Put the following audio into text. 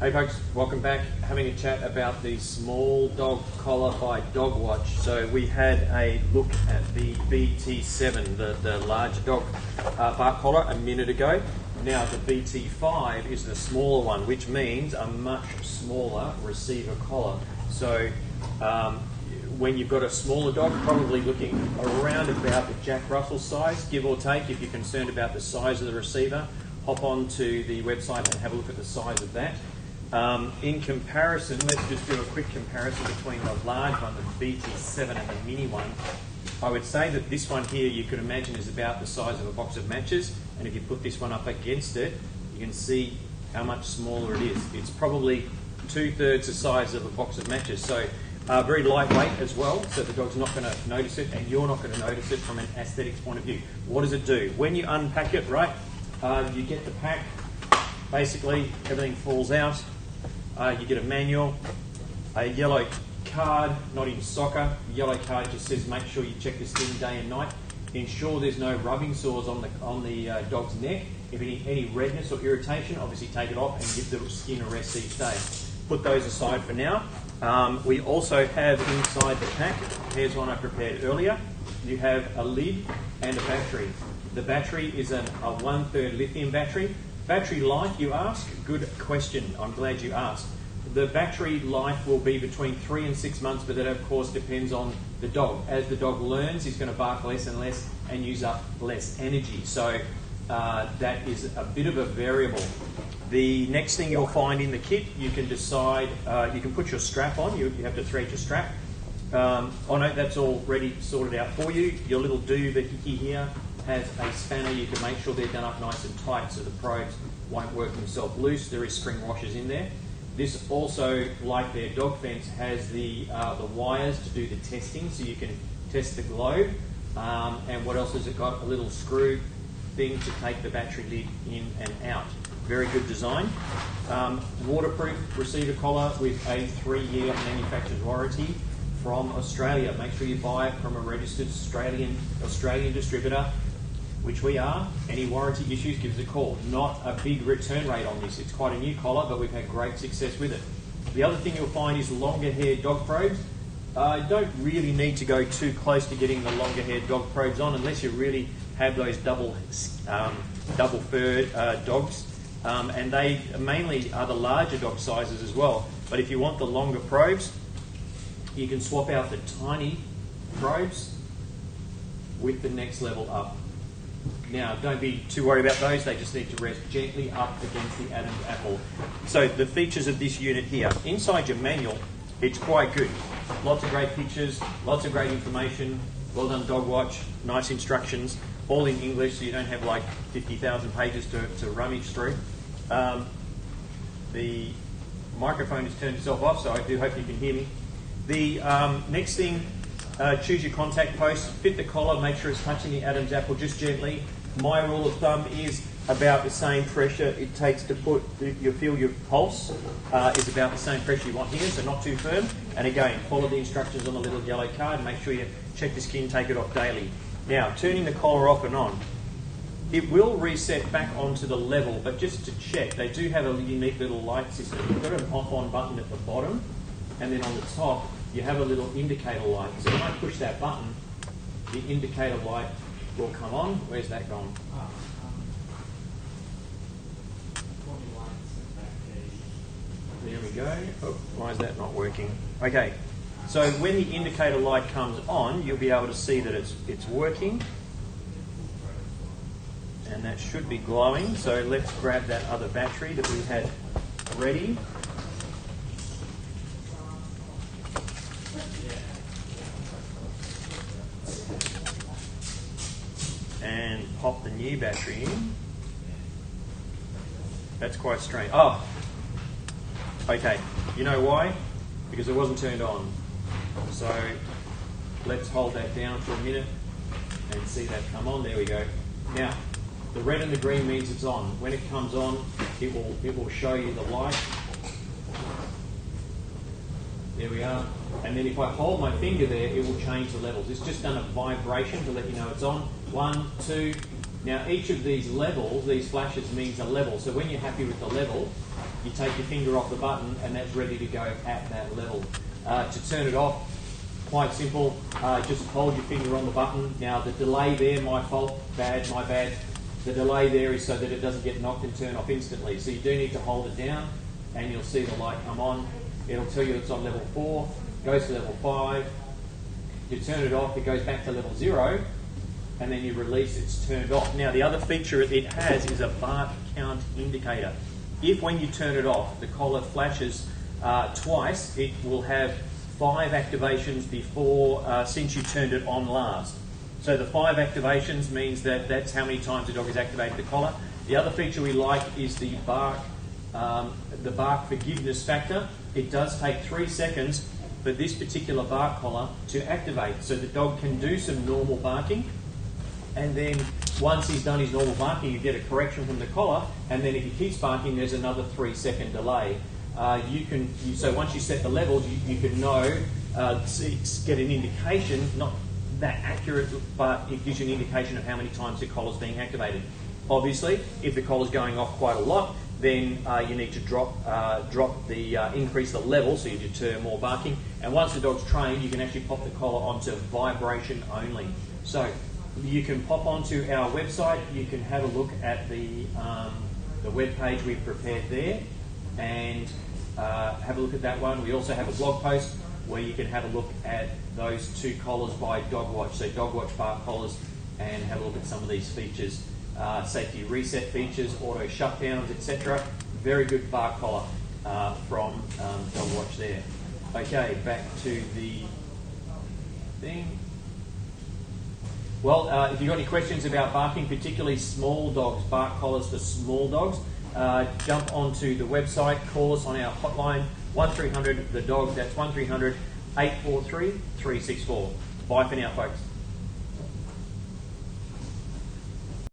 Hey folks, welcome back. Having a chat about the small dog collar by DogWatch. So we had a look at the BT-7, the large dog bark collar a minute ago. Now the BT-5 is the smaller one, which means a much smaller receiver collar. So when you've got a smaller dog, probably looking around about the Jack Russell size, give or take, if you're concerned about the size of the receiver, hop onto the website and have a look at the size of that. In comparison, let's just do a quick comparison between the large one, the BT-7, and the mini one. I would say that this one here you could imagine is about the size of a box of matches, and if you put this one up against it, you can see how much smaller it is. It's probably 2/3 the size of a box of matches, so very lightweight as well, so the dog's not going to notice it, and you're not going to notice it from an aesthetics point of view. What does it do? When you unpack it, right, you get the pack, basically everything falls out. You get a manual, a yellow card, not in soccer. The yellow card just says make sure you check this thing day and night. Ensure there's no rubbing sores on the dog's neck. If any redness or irritation, obviously take it off and give the skin a rest each day. Put those aside for now. We also have inside the pack, here's one I prepared earlier, you have a lid and a battery. The battery is a 1/3 lithium battery. Battery life, you ask? Good question. I'm glad you asked. The battery life will be between 3 and 6 months, but that of course depends on the dog. As the dog learns, he's going to bark less and less and use up less energy. So that is a bit of a variable. The next thing you'll find in the kit, you can decide, you can put your strap on. You have to thread your strap. Oh no, that's already sorted out for you. Your little doohickey here has a spanner. You can make sure they're done up nice and tight so the probes won't work themselves loose. There is spring washers in there. This also, like their dog fence, has the wires to do the testing, so you can test the globe. And what else has it got? A little screw thing to take the battery lid in and out. Very good design. Waterproof receiver collar with a 3-year manufacturer's warranty from Australia. Make sure you buy it from a registered Australian distributor, which we are. Any warranty issues, give us a call. Not a big return rate on this. It's quite a new collar, but we've had great success with it. The other thing you'll find is longer hair dog probes. You don't really need to go too close to getting the longer hair dog probes on unless you really have those double furred dogs. And they mainly are the larger dog sizes as well. But if you want the longer probes, you can swap out the tiny probes with the next level up. Now, don't be too worried about those. They just need to rest gently up against the Adam's apple. So the features of this unit here. Inside your manual, it's quite good. Lots of great pictures, lots of great information. Well done, DogWatch. Nice instructions, all in English, so you don't have like 50,000 pages to rummage through. The microphone has turned itself off, so I do hope you can hear me. The next thing, choose your contact post, fit the collar, make sure it's touching the Adam's apple just gently. My rule of thumb is about the same pressure it takes to feel your pulse is about the same pressure you want here, so not too firm. And again, follow the instructions on the little yellow card and make sure you check the skin, take it off daily. Now, turning the collar off and on, it will reset back onto the level, but just to check, they do have a unique little light system. You've got an off-on button at the bottom, and then on the top, you have a little indicator light. So when I push that button, the indicator light will come on. Where's that gone? There we go. Oh, why is that not working? Okay, so when the indicator light comes on, you'll be able to see that it's working. And that should be glowing. So let's grab that other battery that we had ready. And pop the new battery in. That's quite strange. Oh, okay. You know why? Because it wasn't turned on. So let's hold that down for a minute and see that come on. There we go. Now, the red and the green means it's on. When it comes on, it will show you the light. There we are. And then if I hold my finger there, it will change the levels. It's just done a vibration to let you know it's on. 1, 2. Now each of these levels, these flashes means a level. So when you're happy with the level, you take your finger off the button and that's ready to go at that level. To turn it off, quite simple, just hold your finger on the button. Now the delay there, my fault, bad, my bad. The delay there is so that it doesn't get knocked and turn off instantly. So you do need to hold it down and you'll see the light come on. It'll tell you it's on level 4, goes to level 5. You turn it off, it goes back to level 0, and then you release, it's turned off. Now the other feature it has is a bark count indicator. If when you turn it off, the collar flashes twice, it will have 5 activations before, since you turned it on last. So the 5 activations means that that's how many times the dog has activated the collar. The other feature we like is the bark forgiveness factor. It does take 3 seconds for this particular bark collar to activate. So the dog can do some normal barking, and then once he's done his normal barking, you get a correction from the collar, and then if he keeps barking, there's another 3-second delay. So once you set the levels, you can know, get an indication, not that accurate, but it gives you an indication of how many times the collar's being activated. Obviously, if the collar's going off quite a lot, then you need to increase the level so you deter more barking. And once the dog's trained, you can actually pop the collar onto vibration only. So you can pop onto our website, you can have a look at the web page we've prepared there, and have a look at that one. We also have a blog post where you can have a look at those 2 collars by DogWatch, so DogWatch bark collars, and have a look at some of these features, safety reset features, auto shutdowns, etc. Very good bark collar from DogWatch there. Okay, back to the thing. Well, if you've got any questions about barking, particularly small dogs, bark collars for small dogs, jump onto the website, call us on our hotline, 1300 the dog, that's 1300 843 364. Bye for now, folks.